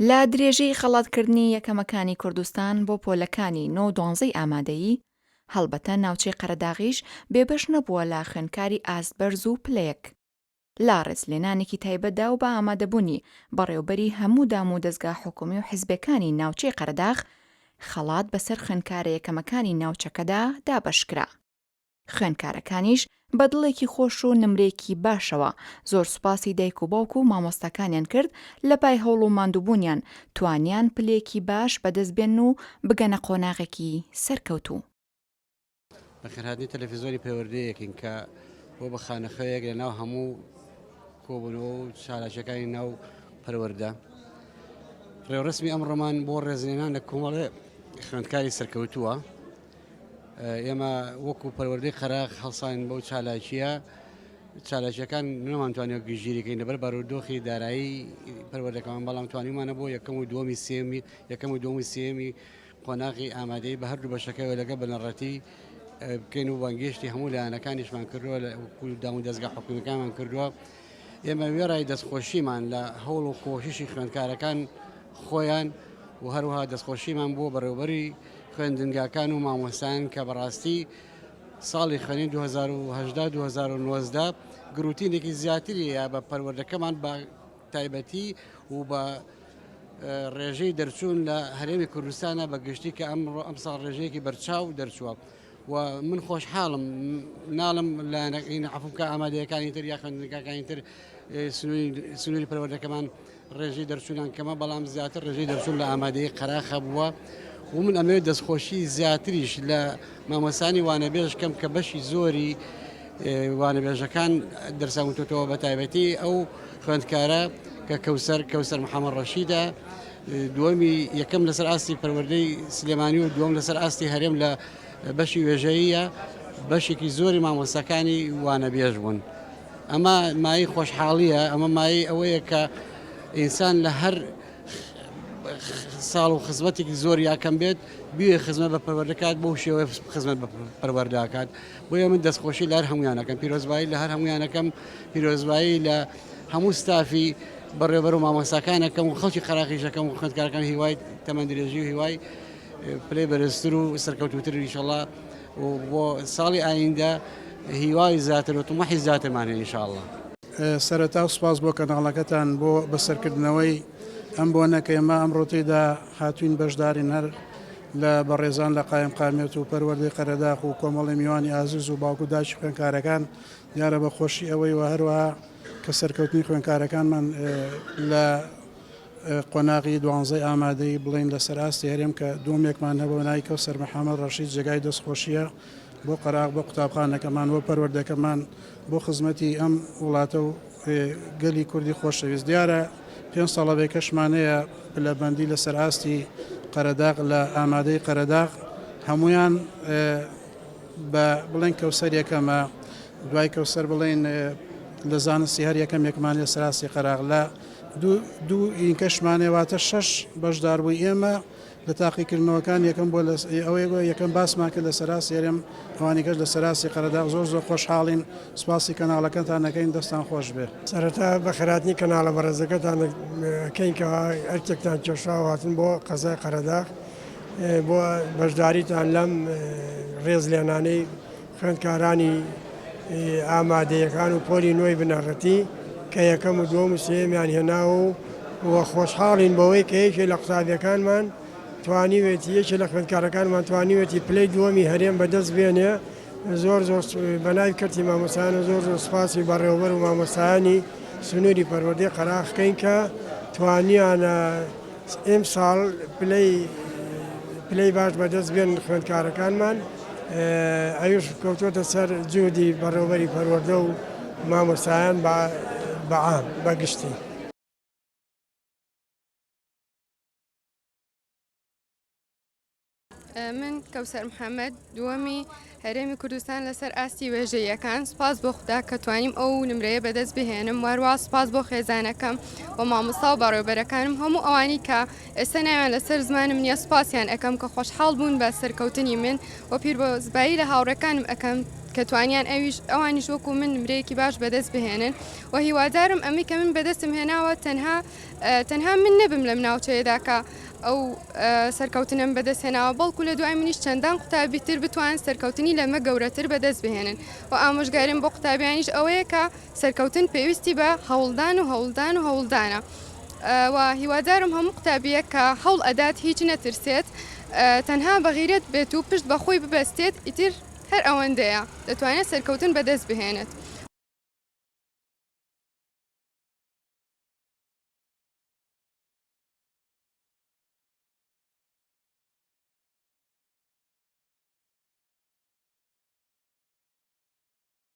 لە درێژەی خەڵاتکردنی یەکەمەکانی کوردستان بۆ پۆلەکانی 9-12 ئامادەیی، هەڵبەتە ناوچەی قەرەداغیش بێبەش نەبووە لە خوێندکاری ئاسبەرز و پلەیەک. لا ڕێزلێنانێکی تایبەتدا و بە ئامادەبوونی بەڕێوەبەری هەموو دام و دەستگا حکومی و حیزبەکانی ناوچەی قەرەداغ، خەڵات بەسەر خوێندکارە یەکەمەکانی ناوچەکەدا دابەشکرا. خوێندکارەکانیش بە دڵێکی خۆش و نمرێکی باشەوە زۆر سوپاسی دایک و باوک و مامۆستاکانیان کرد لە پای هەوڵ و ماندووبوونیان توانیان پلێکی باش بەدەستبێن و بگەنە قۆناغێکی سەرکەوتوو. بەخێرهاتنی تەلەڤیزۆنی پەیوەردەیەکین کە بۆ بە خانەخەیەک لە ناو هەموو کۆبوونەوە و چالاکیەکانی ناو پەروەردە. ڕێوەڕسمی ئەمڕۆمان بۆ ڕێزلێنان لە کۆمەڵێ خوێندکاری سەرکەوتووە. ئێمە وەکو پەروەردەی قەراغ هەڵسان بەو چالاکیەکان نەمانتوانێت گژیرەکەین لەبەر بارودۆخی دارایی پەروەردەکەمان، بەڵام توانیمانە بۆ یەکەم و دووەمی سێمی قۆناغی ئامادەی بە هەردوو بەشەکەوە لەگە بەنەڕەتی بکەین و بانگێشتی هەموو لایەنەکانیشمان کردووە لە دام و دەستگا حکومیەکانمان کردووە. ئێمە وێڕای دەستخۆشیمان لە هەوڵ و کۆششی خوێندکارەکان خۆیان و هەروەها دەستخۆشیمان بۆ بەڕێوەبەری خوێندنگاکان و مامۆستایان کە بەڕاستی ساڵی خوێنی 2018-2019 گروتینێکی زیاتریە بە پەروەردەکەمان بە تایبەتی و بە ڕێژەی دەرچوون لە هەرێمی کوردستانە بە گشتی کە ئەم ساڵ ڕێژەیەکی بەرچاو دەرچووە و من خۆشحاڵم ناڵم لە عفوکە ئامادەیەکانی تر یا خوێندنگاکانی تر سنووری پەروەردەکەمان ڕێژەی دەرچوونان کەمە، بەڵام زیاتر ڕێژەی دەرچوون لە ئامادەی قەراخە بووە و من ئەمەوێت دەستخۆشی زیاتریش لە مامۆسانی وانەبێژ کەم کە بەشی زۆری وانەبێژەکان دەرساوتۆتەوە بە تایبەتی ئەو خوێندکارە کە کەوسەر محەممەد ڕەشیدە، دووەمی یەکەم لەسەر ئاستی پەروەردەی سلێمانی و دووەم لەسەر ئاستی هەرێم لە بەشی وێژەیە، بەشێکی زۆری مامۆستاکانی وانەبێژ بوون. ئەمە مای خۆشحاڵیە، ئەمە مای ئەوەیە کە ئینسان لە هەر ساڵ و خزمەتێکی زۆر یاکەم بێت بوێ خزمەت بە پەروەردەکات بۆ شێوەیە خزمەت بە پەروەردەکات. بۆیە من دەستخۆشی لە هەر هەمویانەکەم، پیرۆزبایی لە هەر هەمویانەکەم، پیرۆزبایی لە هەموو ستافی بەڕێوەبەر و مامۆستاکانەکەم و خەڵکی قەراغیشەکەم و خوێندکارەکان هیوای تەمەندرێژی و هیوای پلەی بەرزتر و سەرکەوتووتر ئینشەڵڵا و بۆ ساڵی ئایندە هیوای زیاتر و تومەحی زیاترمانێ ئینشەڵڵا. سەرەتا و سوپاس بۆ کەناڵەکەتان بۆ بەسەرکردنەوەی ئەم بۆنە کە ئێمە ئەمڕۆتیدا هاتوین بەشدارین هەر لە بەڕێزان لە قایمقامێت و پەروەردەی قەرەداغ و کۆمەڵی میوانی ئازیز و باوکو داچی خوێندکارەکان دیارە بە خۆشی ئەوەی و هەروەها کە سەرکەوتنی خوێندکارەکانمان لە قۆناغی 12 ئامادەی بڵین لەسەر ئاستی هەرێم کە دووەمێکمان هەبوو نای کەوسەر محەممەد ڕەشید جێگای دەستخۆشیە بۆ قەراغ بۆ قوتابخانەکەمان بۆ پەروەردەکەمان بۆ خزمەتی ئەم وڵاتە و گەلی کوردی خۆشەویست. دیارە 5 ساڵەوەی کەشمانەیە پلەبەندی لەسەر ئاستی قەرەداغ لە ئامادەی قەرەداغ هەمویان بە بڵێن کەوسەر یەکەمە، دوای کەوسەر بڵێن لە زانستی هەر یەکەم یەکمان لەسەر ئاستی قەراغ لە دوو ئینکەشمانێواتە 6 بەشدار بووی. ئێمە لە تاقیکردنەوەکان یەکەم بۆ ئەوەی یەکەم باسمان کرد لە سەراسی هەرێم ئەوانیکەش لە سەراسی قەرەداغ زۆر خۆشحاڵین. سوپاسی کەناڵەکەتان نەکەین، دەستان خۆش بێ. سەرەتا بەخێراتنی کەناڵە بەڕێزەکەتان ئەکەین کە ئەرکێکتان کێشاوە هاتن بۆ قەزای قەرەداغ بۆ بەشداریتان لەم ڕێزلێنانەی خوێندکارانی ئامادەیەکان و پۆلی نوێی بنەڕەتی کە یەکەم و دووەم و سێمیان هێناوە و خۆشحاڵین بەوەی کە یەکێ لە قوتابیەکانمان توانیوێتی یەکێ لە خوێندکارەکانمان توانیوێتی پلەی دووەمی هەرێم بەدەست بێنێ. زۆر بەناوی کەرتی مامۆستایانە زۆر سوپاسی بەڕێوەبەر و مامۆستایانی سنووری پەروەردەی قەراغ بکەین کە توانیانە ئێم ساڵ پلەی باش بەدەست بێن خوێندکارەکانمان. ئەویش کەوتوتە سەر جودی بەڕێوەبەری پەروەردە و مامۆستایان بەعام بەگشتی. من کەوسەر محەممەد دووەمی هەرێمی کوردستان لەسەر ئاستی وێژەیەکان. سپاس بۆ خوددا کە توانیم ئەو نمرەیە بەدەست بهێنم، وەروە سپاس بۆ خێزانەکەم بۆ مامۆستا و بەڕێوەبەرەکانم هەموو ئەوانی کە ئێستا ناویان لەسەر زمانم نییە سپاسیان ئەەکەم کە خۆشحاڵ بوون بە سەرکەوتنی من و پیرۆزبایی لە هاوڕەکانم ئەەکەم کە توانیان ئەوانیش وەکو من نمرەیەکی باش بەدەست بهێنن و هیوادارم ئەمی کە من بەدەستم هێناوە تەنها من نەبم لەم ناوچەیەداکە ئەو سەرکەوتنم بەدەست هێناوە بەڵکو لە دوای منیش چەندان قوتابی تر بتوان سەرکەوتنی لەمە گەورەتر بەدەست بهێنن و ئامۆژگاریم بۆ قوتابیانیش ئەوەیە کە سەرکەوتن پێویستی بە هەوڵدان و هەوڵدان و هەوڵدانە و هیوادارم هەموو قوتابیە کە هەوڵ ئەدات هیچ نەترسێت تەنها بەغیرەت بێت و پشت بەخۆی ببەستێت ئیتر هەر ئەوەندەیە دەتوانێت سەرکەوتن بەدەست بهێنێت.